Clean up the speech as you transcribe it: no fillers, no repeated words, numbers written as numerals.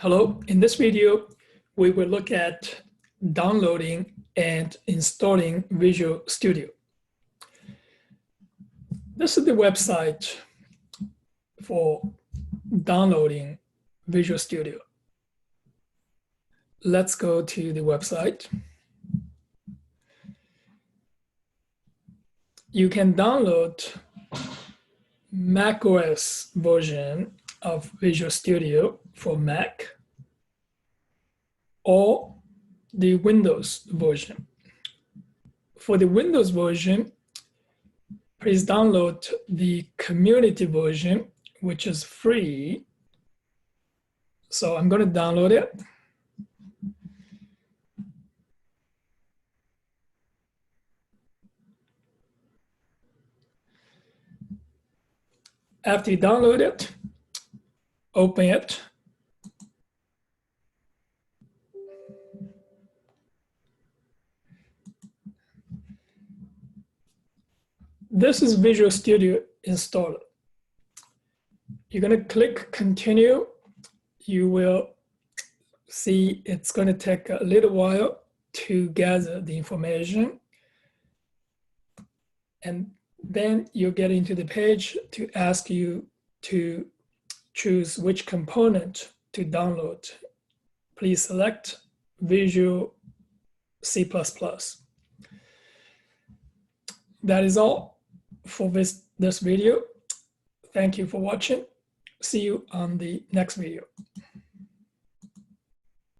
Hello, in this video, we will look at downloading and installing Visual Studio. This is the website for downloading Visual Studio. Let's go to the website. You can download macOS version of Visual Studio for Mac or the Windows version. For the Windows version, please download the community version, which is free. So I'm going to download it. After you download it, open it. This is Visual Studio installer. You're going to click continue. You will see it's going to take a little while to gather the information. And then you get into the page to ask you to choose which component to download. Please select Visual C++. That is all for this video. Thank you for watching. See you on the next video.